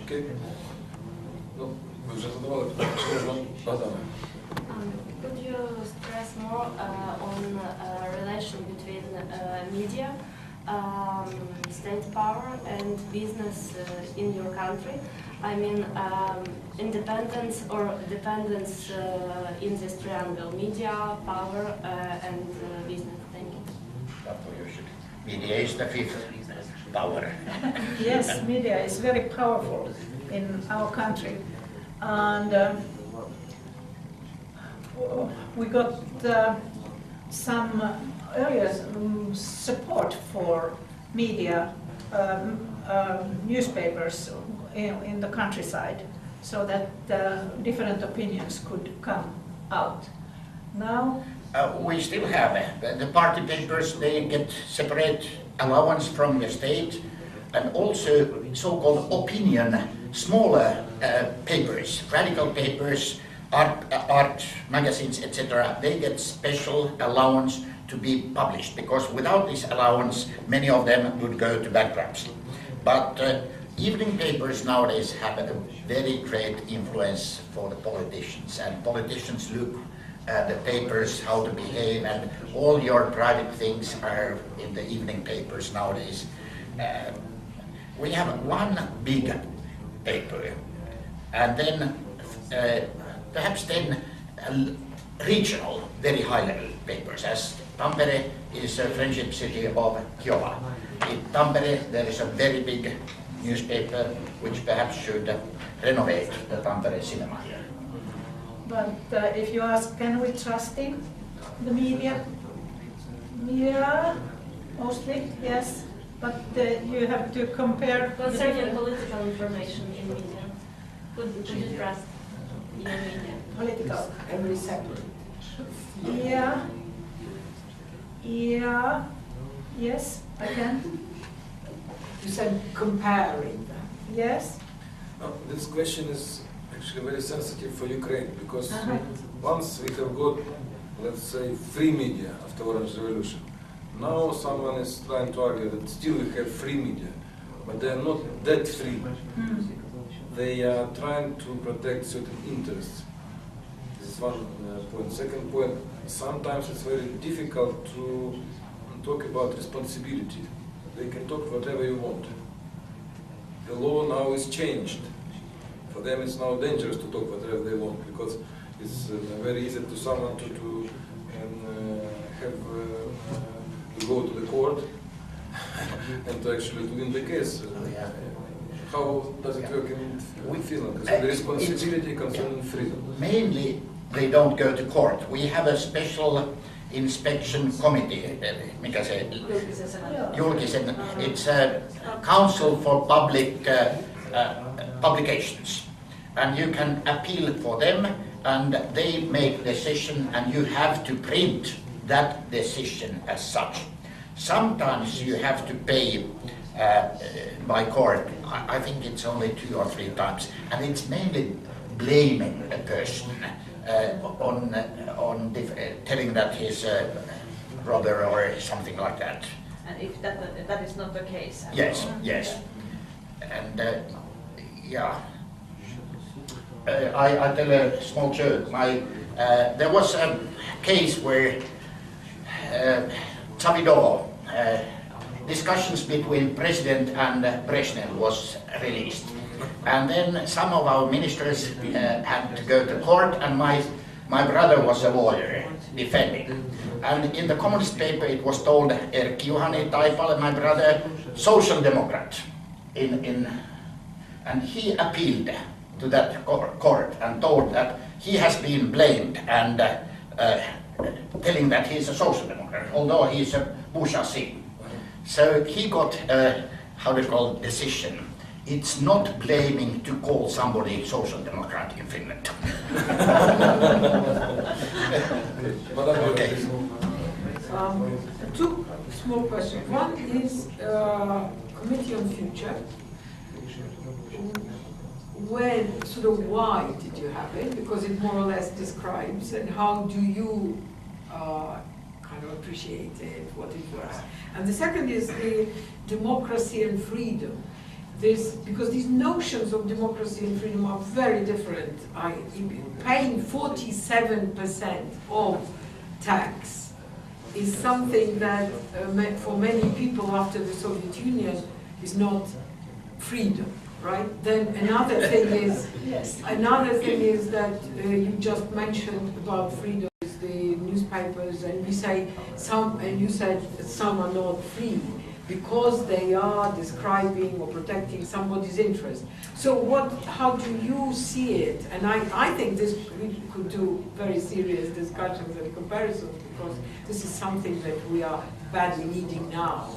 Окей. Ну, ви вже задавали питання, що можна надати? Could you stress more on relation between media, state power and business in your country? I mean, independence or dependence in this triangle, media, power, and business. Thank you. Media is the fifth power. Yes, media is very powerful in our country, and we got some earlier support for media, newspapers in the countryside, so that different opinions could come out. Now, We still have the party papers, they get separate allowance from the state, and also so-called opinion, smaller papers, radical papers, art magazines, etc. They get special allowance to be published, because without this allowance, many of them would go to bankruptcy. But evening papers nowadays have a very great influence for the politicians, and politicians look at the papers, how to behave, and all your private things are in the evening papers nowadays. We have one big paper, and then perhaps then regional, very high-level papers, as Tampere is a friendship city of Kiowa. In Tampere there is a very big newspaper which perhaps should renovate the Tampere cinema here. but if you ask, can we trust in the media? Yeah, mostly, yes. But you have to compare. Concerning political information in media, could you trust your media? Political. Every sector. Yeah. Yeah. Yes, I can. You said comparing them. Yes. This question is actually very sensitive for Ukraine, because once we have got, let's say, free media after Orange Revolution, now someone is trying to argue that still we have free media, but they are not that free. They are trying to protect certain interests. This is one point. Second point, sometimes it's very difficult to talk about responsibility. They can talk whatever you want. The law now is changed. For them it's now dangerous to talk whatever they want, because it's very easy to someone to go to the court and to actually to win the case. How does it work in Finland? The responsibility concerning freedom. Mainly they don't go to court. We have a special inspection committee, mikä se, julkisen, it's a council for public publications, and you can appeal for them, and they make decision, and you have to print that decision as such. Sometimes you have to pay by court. I think it's only 2 or 3 times, and it's mainly blaming a person on telling that he's a robber or something like that. And if that is not the case? Yes, yes. And yeah. I tell a small joke. There was a case where Chavidovo, discussions between President and Brezhnev was released. And then some of our ministers had to go to court, and my brother was a lawyer defending. And in the communist paper it was told Ylkka Taipalle, my brother, social democrat, and he appealed to that court and told that he has been blamed and telling that he's a social democrat, although he's a bourgeoisie. So he got how do you call decision. It's not blaming to call somebody social democrat in Finland. Okay. 2 small questions. One is Committee on Future. When, sort of why did you have it? Because it more or less describes, and how do you kind of appreciate it, what it was? And the second is the democracy and freedom. because these notions of democracy and freedom are very different. Paying 47% of tax is something that for many people after the Soviet Union is not freedom, right? Then another thing is, that you just mentioned about freedom is the newspapers, and you said some are not free because they are describing or protecting somebody's interest. So how do you see it? And I think we could do very serious discussions and comparisons, because this is something that we are badly needing now.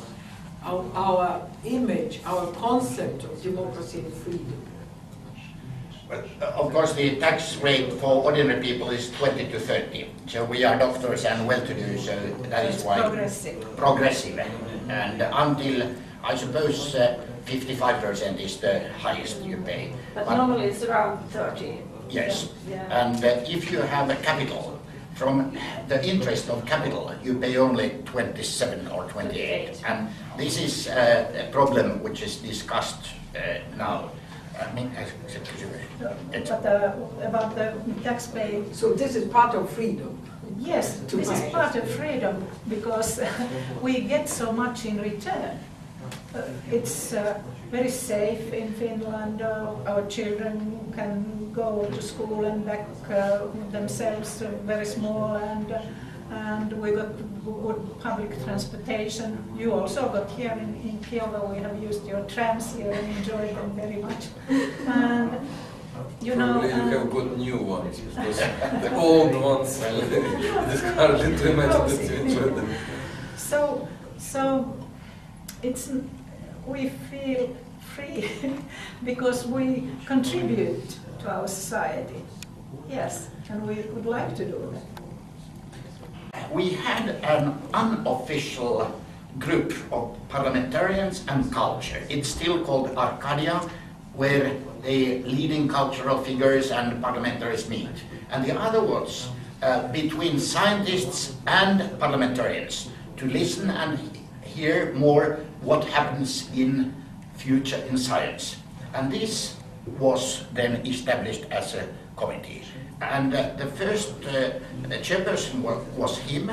Our image, our concept of democracy and freedom. Well, of course, the tax rate for ordinary people is 20 to 30. So we are doctors and well-to-do, so that is why progressive. And until, I suppose, 55% is the highest you pay. But normally it's around 30. Yes, Yeah. and if you have a capital, from the interest of capital, you pay only 27 or 28. And this is a problem which is discussed now. But about the tax pay, So this is part of freedom. yes, this is part of freedom, because we get so much in return. It's very safe in Finland. Our children can go to school and back themselves very small, and we got good public transportation. You also got here in Kiowa, we have used your trams here and enjoyed them very much. And you know, Probably you have got new ones, because the old ones, it is hardly to imagine that you enjoy them. So we feel free because we contribute to our society. Yes, and we would like to do that. We had an unofficial group of parliamentarians and culture. It's still called Arcadia, where the leading cultural figures and parliamentarians meet. And the other was between scientists and parliamentarians to listen and hear more what happens in future in science. And this was then established as a committee. And the first chairperson was him,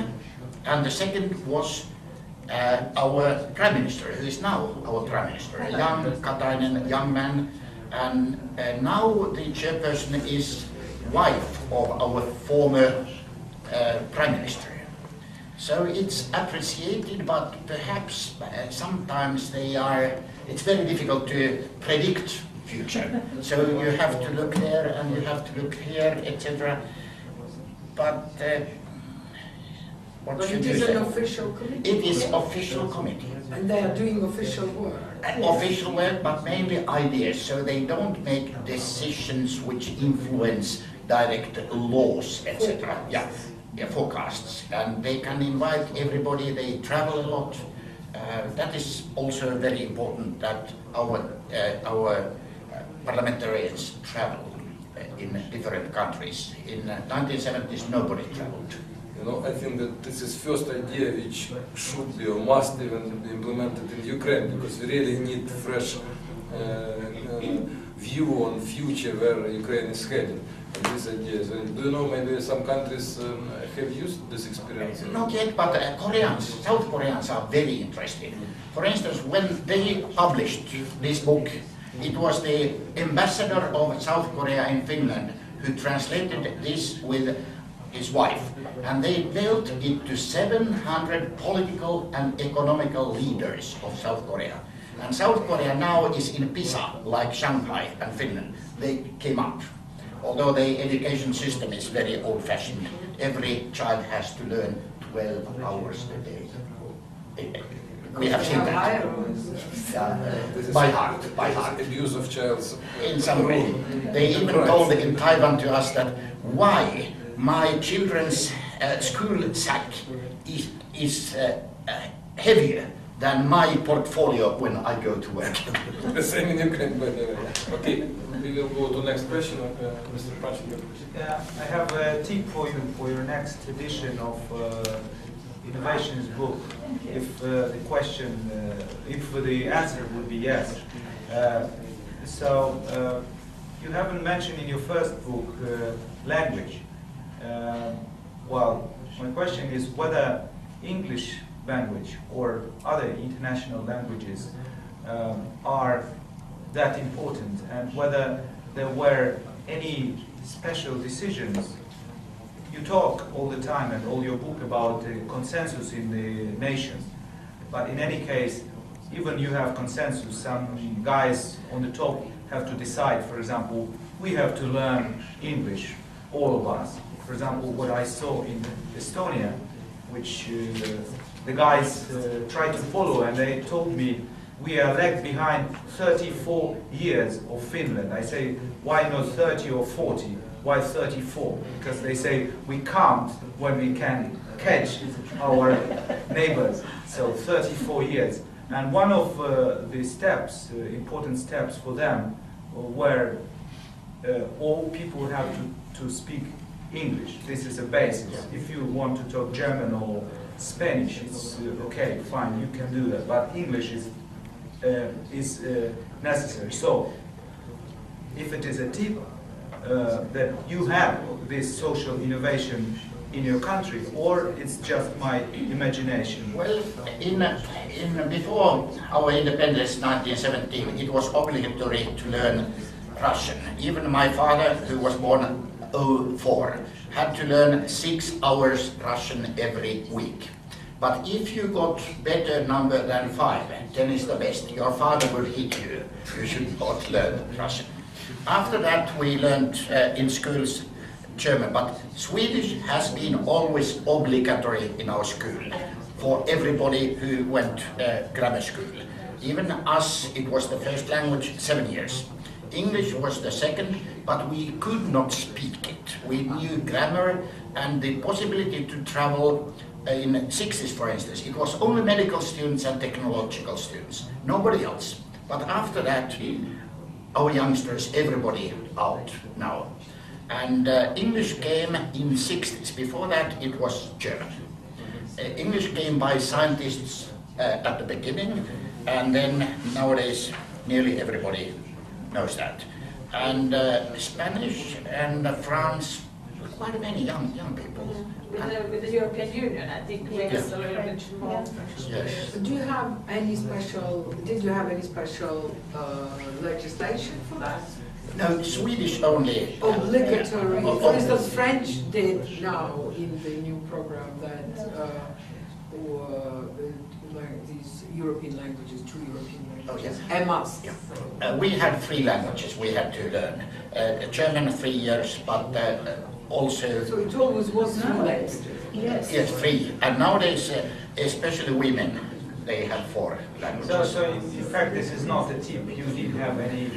and the second was our Prime Minister, who is now our Prime Minister, a young Katainen, young man. And now the chairperson is wife of our former Prime Minister. So it's appreciated, but perhaps sometimes it's very difficult to predict future. So you have to look there and you have to look here, etc. But what should it you is say? an official committee. It is official committee. And they are doing official work. Official work, but mainly ideas, so they don't make decisions which influence direct laws, etc. Yeah, forecasts. And they can invite everybody, they travel a lot. That is also very important, that our parliamentarians travel in different countries. In 1970s, nobody traveled. You know, I think that this is first idea which should be or must even be implemented in Ukraine, because we really need fresh view on future where Ukraine is heading. And this idea is, do you know, maybe some countries have used this experience? Not yet, but South Koreans are very interested. For instance, when they published this book, it was the ambassador of South Korea in Finland who translated this with his wife. And they dealt it to 700 political and economical leaders of South Korea. And South Korea now is in PISA, like Shanghai and Finland. They came up. Although the education system is very old-fashioned, every child has to learn 12 hours a day. We have seen that. By heart. Abuse of child's. In some way. They even told in Taiwan to us that why my children's school sack is heavier than my portfolio when I go to work. The same in Ukraine, by the way. Okay, we will go to next question. Mr. Pachinko. Yeah, I have a tip for you for your next edition of Innovations book. If the answer would be yes, You haven't mentioned in your first book language. Well, my question is whether English language or other international languages are that important, and whether there were any special decisions. You talk all the time and all your book about consensus in the nations, but in any case, even you have consensus, some guys on the top have to decide, for example, we have to learn English, all of us. For example, what I saw in Estonia, which the guys tried to follow, and they told me, we are lagged behind 34 years of Finland. I say, why not 30 or 40? Why 34? Because they say, we can't when we can catch our neighbors. So 34 years. And one of the steps, important steps for them, were all people have to speak English. This is a basis. If you want to talk German or Spanish, it's okay, fine, you can do that. But English is necessary. So, if it is a tip that you have this social innovation in your country, or it's just my imagination? Well, before our independence, 1917, it was obligatory to learn Russian. Even my father, who was born 04, had to learn 6 hours Russian every week. But if you got better number than 5, then is the best. Your father will hit you. You should not learn Russian. After that, we learned in schools German, but Swedish has been always obligatory in our school for everybody who went grammar school. Even us, it was the first language 7 years. English was the second, but we could not speak it. We knew grammar and the possibility to travel. In the 60s, for instance, it was only medical students and technological students, nobody else. But after that, our youngsters, everybody out now. And English came in the 60s. Before that, it was German. English came by scientists at the beginning, and then nowadays nearly everybody knows that. And Spanish and France, quite many young people. With the European Union, I think makes a little bit more. Yes. Do you have any special? Did you have any special legislation for that? No, Swedish only. Obligatory. Yeah. For instance, French did now in the new program that like these European languages, 2 European languages. Oh, yes. And must. Yeah. We had 3 languages we had to learn. German 3 years, but also... So it always was too late. Yes. Yes, 3. And nowadays, especially women, they have 4 languages. So in fact, this is not a tip. You didn't have any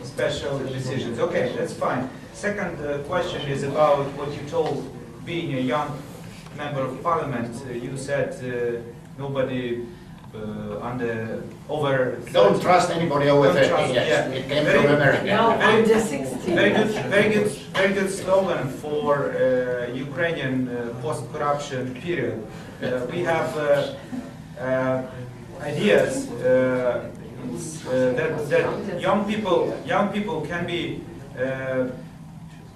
special decisions. Okay, that's fine. Second question is about what you told being a young member of parliament. You said nobody over 30. Don't trust anybody over 30. Trust, Yes. yeah. It came from America. No, under 60. Very good slogan for Ukrainian post-corruption period. We have ideas that young people can be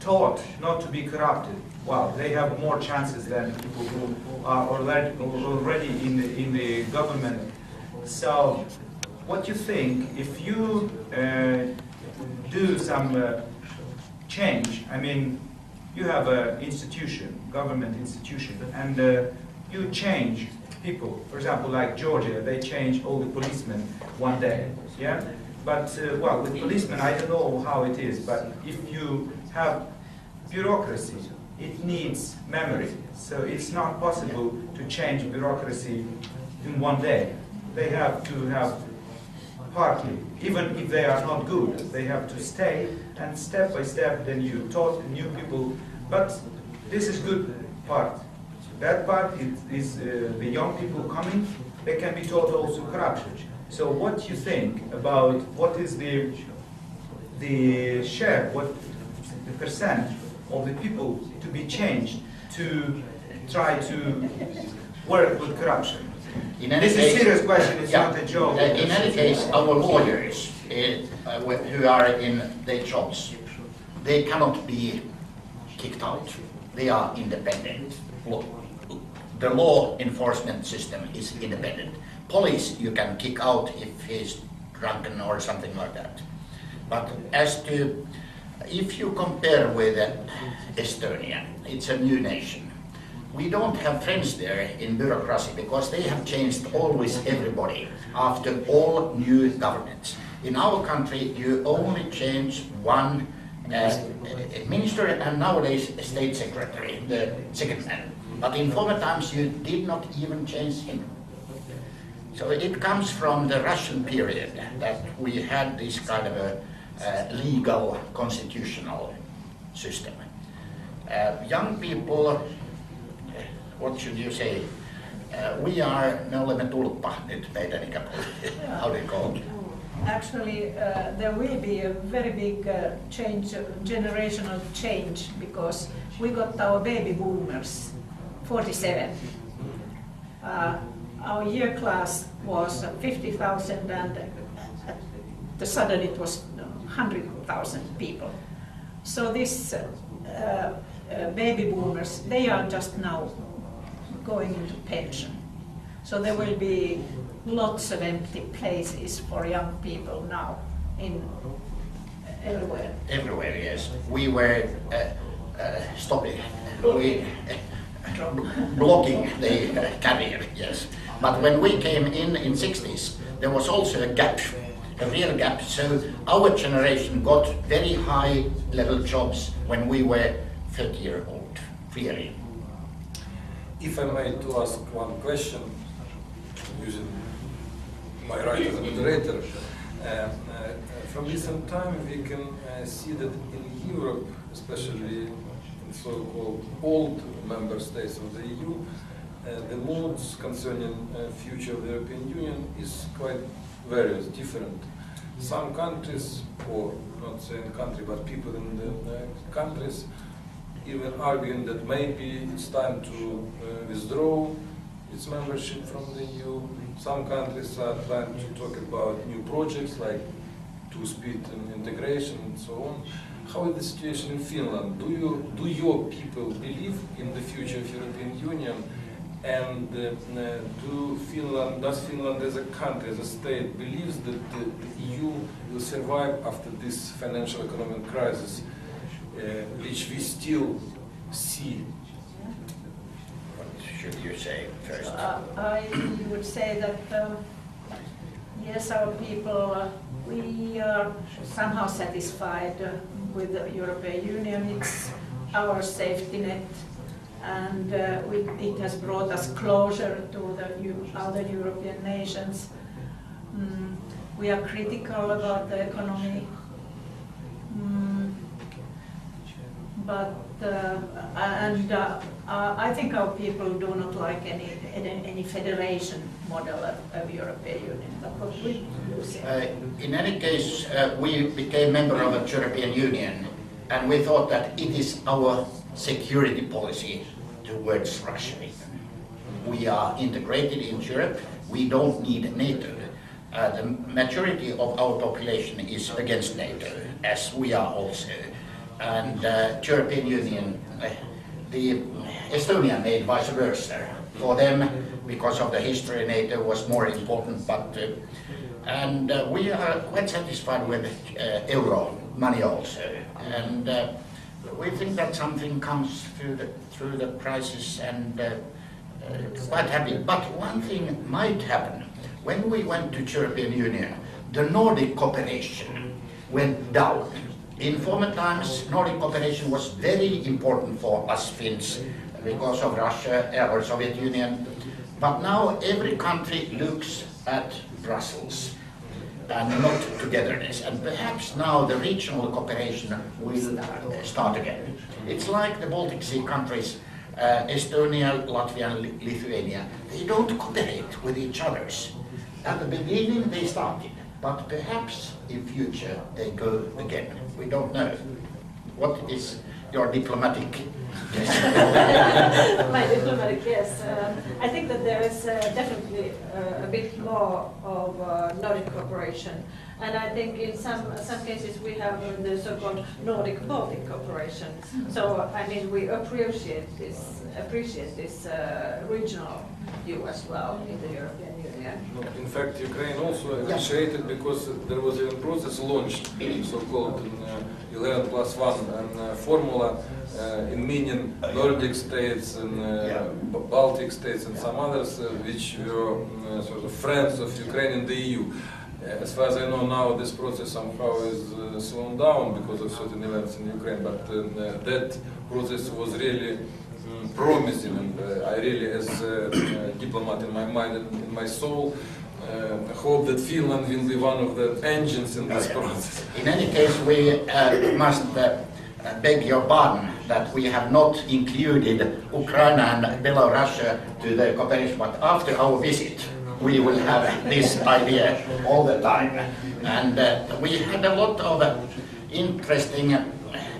taught not to be corrupted. Well, they have more chances than people who are already in the government. So, what do you think if you do some change? I mean, you have an institution, government institution, and you change people. For example, like Georgia, they change all the policemen one day. Yeah, but well, with policemen, I don't know how it is. But if you have bureaucracy, it needs memory. So it's not possible to change bureaucracy in one day. They have to have partly, even if they are not good, they have to stay, and step by step then you taught new people. But this is good part. That part is the young people coming, they can be taught also corruption. So what do you think about what is the share, what the percent of the people to be changed to try to work with corruption? In any This is a serious question, it's not a joke. In any case, our lawyers who are in their jobs, they cannot be kicked out. They are independent. The law enforcement system is independent. Police you can kick out if he's drunken or something like that. But as to, if you compare with Estonia, it's a new nation. We don't have friends there in bureaucracy because they have changed always everybody after all new governments. In our country, you only change one minister and nowadays a state secretary, the second man. But in former times, you did not even change him. So it comes from the Russian period that we had this kind of a legal constitutional system. Young people, what should you say? We are, me olemme tulppa nyt meidän ikäpuolella. How do you call it? Actually, there will be a very big change, generational change, because we got our baby boomers, 47. Our year class was 50,000 and the sudden it was 100,000 people. So this baby boomers, they are just now going into pension. So there will be lots of empty places for young people now in everywhere. Everywhere, yes. We were blocking the career, yes. But when we came in 60s, there was also a gap, a real gap. So our generation got very high level jobs when we were 30-year-old, really. If I may to ask one question, using my right as a moderator, from recent time we can see that in Europe, especially in so-called old member states of the EU, the moods concerning future of the European Union is quite various, different. Some countries, or not saying country, but people in the countries, even arguing that maybe it's time to withdraw its membership from the EU. Some countries are trying to talk about new projects like two-speed and integration and so on. How is the situation in Finland? Do your people believe in the future of European Union? And does Finland as a country, as a state, believes that the EU will survive after this financial economic crisis, which we still see? What should you say first? I would say that yes, our people, we are somehow satisfied with the European Union. It's our safety net, and it has brought us closer to the other European nations. We are critical about the economy, but I think our people do not like any federation model of European Union. But what we do say. In any case, we became member of the European Union, and we thought that it is our security policy towards Russia. We are integrated in Europe. We don't need NATO. The majority of our population is against NATO, as we are also. And European Union, the Estonia made vice versa. For them, because of the history, NATO was more important. But and we are quite satisfied with euro money also. And we think that something comes through the crisis, and quite happy. But one thing might happen. When we went to European Union, the Nordic cooperation went down. In former times, Nordic cooperation was very important for us Finns because of Russia or Soviet Union. But now every country looks at Brussels and not togetherness. And perhaps now the regional cooperation will start again. It's like the Baltic Sea countries, Estonia, Latvia, and Lithuania. They don't cooperate with each other. At the beginning they started, but perhaps in future they go again. We don't know. What is your diplomatic guess. My diplomatic guess. I think that there is definitely a bit more of Nordic cooperation, and I think in some cases we have the so-called Nordic-Baltic cooperation. So I mean we appreciate this regional view as well in the European Union. In fact, Ukraine also appreciated because there was even process launched, so-called 11+1 formula in meaning Nordic states and Baltic states and some others which were sort of friends of Ukraine in the EU. As far as I know now, this process somehow is slowed down because of certain events in Ukraine, but that process was really promising, and I really, as a diplomat in my mind and in my soul, hope that Finland will be one of the engines in this process. In any case, we must beg your pardon that we have not included Ukraine and Belarus to the cooperation, but after our visit, we will have this idea all the time. And we had a lot of interesting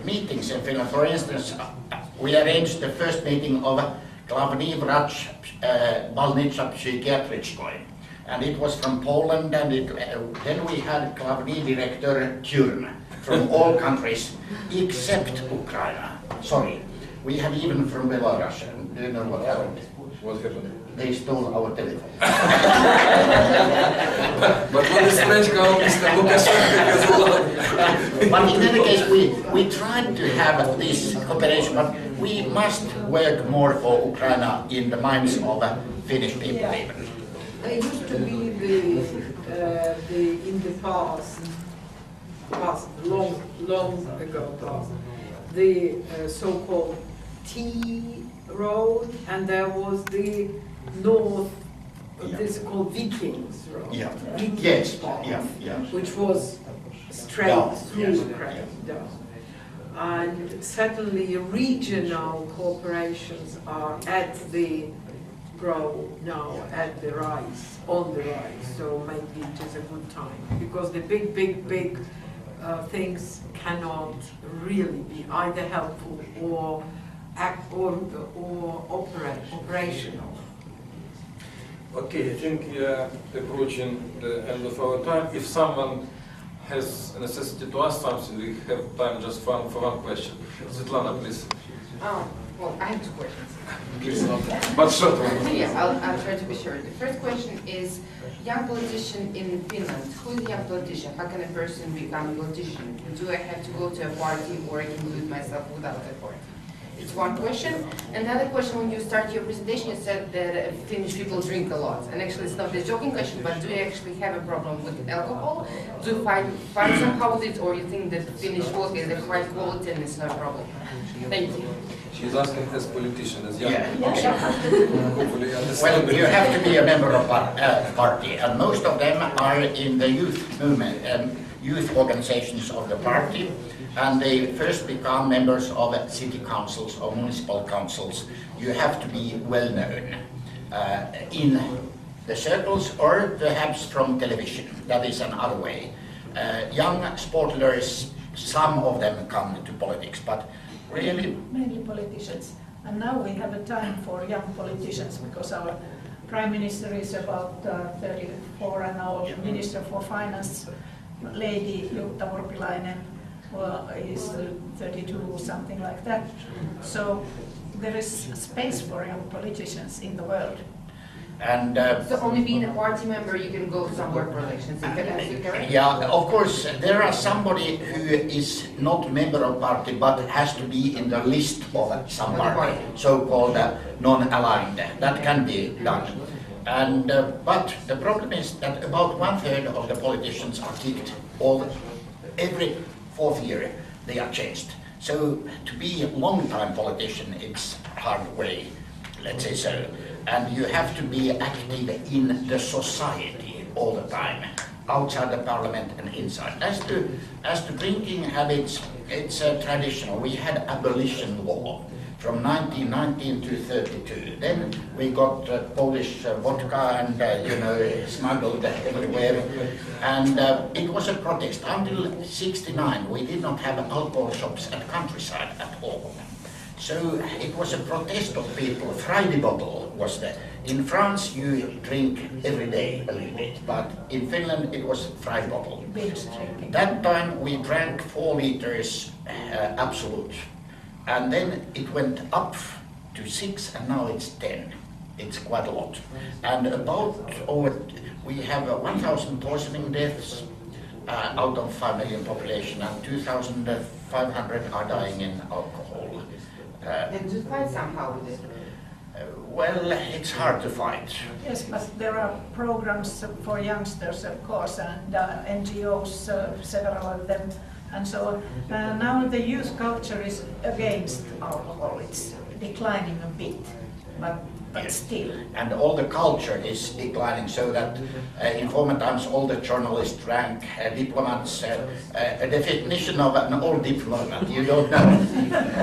meetings in Finland. For instance, we arranged the first meeting of Główny Vrach Balnicza Psychiatrycznej, and it was from Poland, and then we had Główny Director Turn from all countries except Ukraine. Sorry, we have even from Belarus. Do you know what happened? What happened? They stole our telephone. But what is French Mr. Lukashenko has allowed? But in any case, we tried to have this cooperation, but we must work more for Ukraine in the minds of Finnish people even. There used to be in the past, long ago, the so-called T road, and there was the north, this is called Vikings road. Yeah. Vikings Yes. path, Yeah. which was straight Yeah. through Yes. Ukraine. Yeah. And certainly regional corporations are at the grow now, at the rise, on the rise. So maybe it is a good time, because the big things cannot really be either helpful or operational. Okay, I think we are approaching the end of our time. If someone has a necessity to ask something, we have time just for one question. Svetlana, please. Well, I have two questions. Please, but short one. Yes, I'll try to be short. The first question is, young politician in Finland, who is a young politician? How can a person become a politician? Do I have to go to a party, or I can do it myself without a party? It's one question. And the other question, when you start your presentation, you said that Finnish people drink a lot. And actually, it's not a joking question, but do you actually have a problem with alcohol? Do you find somehow with it, or you think that Finnish vodka is a high quality and it's not a problem? Thank you. She's asking as politician, as young Yeah. politician. Hopefully understand. Well, you have to be a member of a party, and most of them are in the youth movement, youth organizations of the party, and they first become members of city councils or municipal councils. You have to be well known in the circles, or perhaps from television. That is another way. Young sportlers, some of them come to politics, but really Mainly politicians. And now we have a time for young politicians, because our Prime Minister is about 34, and our Minister for Finance, Lady Ylkka Taipale, is 32, something like that. So there is space for young politicians in the world. and So only being a party member, you can go somewhere for elections. Is it correct? yeah, of course, there are somebody who is not member of party but has to be in the list of some party, so-called non-aligned. That can be done. And but the problem is that about 1/3 of the politicians are kicked. Every 4th year they are changed. So to be a long-time politician, it's hard way, let's say so. And you have to be active in the society all the time, outside the parliament and inside. As to drinking habits, it's traditional. We had abolition law. from 1919 to 32. Then we got Polish vodka and, smuggled everywhere. And it was a protest. Until 69, we did not have alcohol shops at countryside at all. So it was a protest of people. Friday bottle was there. In France, you drink every day a little bit, but in Finland, it was Friday bottle. That time, we drank 4 liters absolute. And then it went up to 6, and now it's 10. It's quite a lot. And we have 1,000 poisoning deaths out of 5 million population, and 2,500 are dying in alcohol. And to fight somehow with it. Well, it's hard to fight. Yes, but there are programs for youngsters, of course, and NGOs, several of them, and so on. Now the youth culture is against alcohol. It's declining a bit, but still. And all the culture is declining, so that in former times all the journalists drank, diplomats, a definition of an old diplomat, you don't know,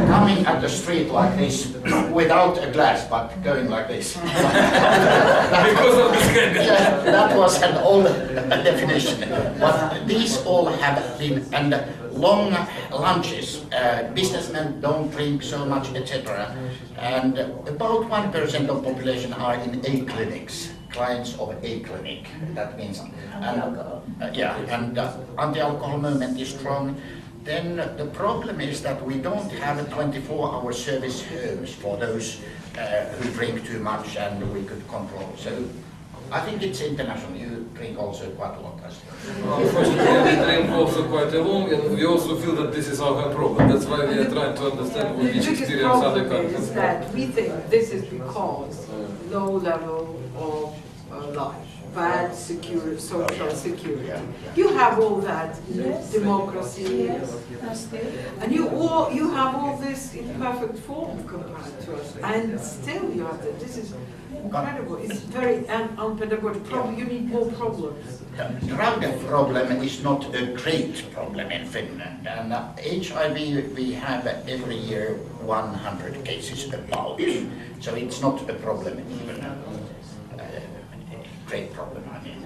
coming at the street like this, without a glass, but going like this. Because of this kind of... That was an old definition. But these all have been, and long lunches, businessmen don't drink so much, etc. And about 1% of population are in A clinics, clients of A clinic. That means anti-alcohol movement is strong. Then the problem is that we don't have a 24-hour service homes for those who drink too much, and we could control. So I think it's international. You drink also quite a lot. Unfortunately, we drink also quite a lot, and we also feel that this is our problem. That's why we are trying to understand what each experience other countries. Is that we think this is because low level of life, bad security, social security. You have all that democracy, and you have all this in perfect form compared to us, and still you have that. This is incredible. It's very unpedagogic problem. You need more problems. The drug problem is not a great problem in Finland, and HIV we have every year 100 cases about, so it's not a problem even. Great problem, I mean.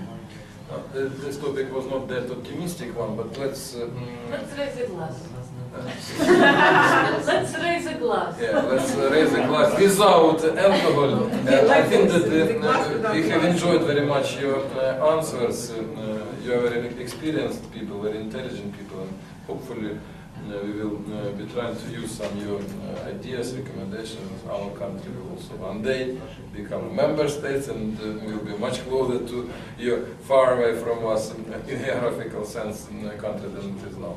This topic was not that optimistic one, but let's raise a glass. Let's raise a glass. Yeah, let's raise a glass without alcohol. I think that we have enjoyed very much your answers. You are very experienced people, very intelligent people, and hopefully we will be trying to use some of your ideas, recommendations. Our country will also one day become member states, and will be much closer to your far away from us in geographical sense in the country than it is now.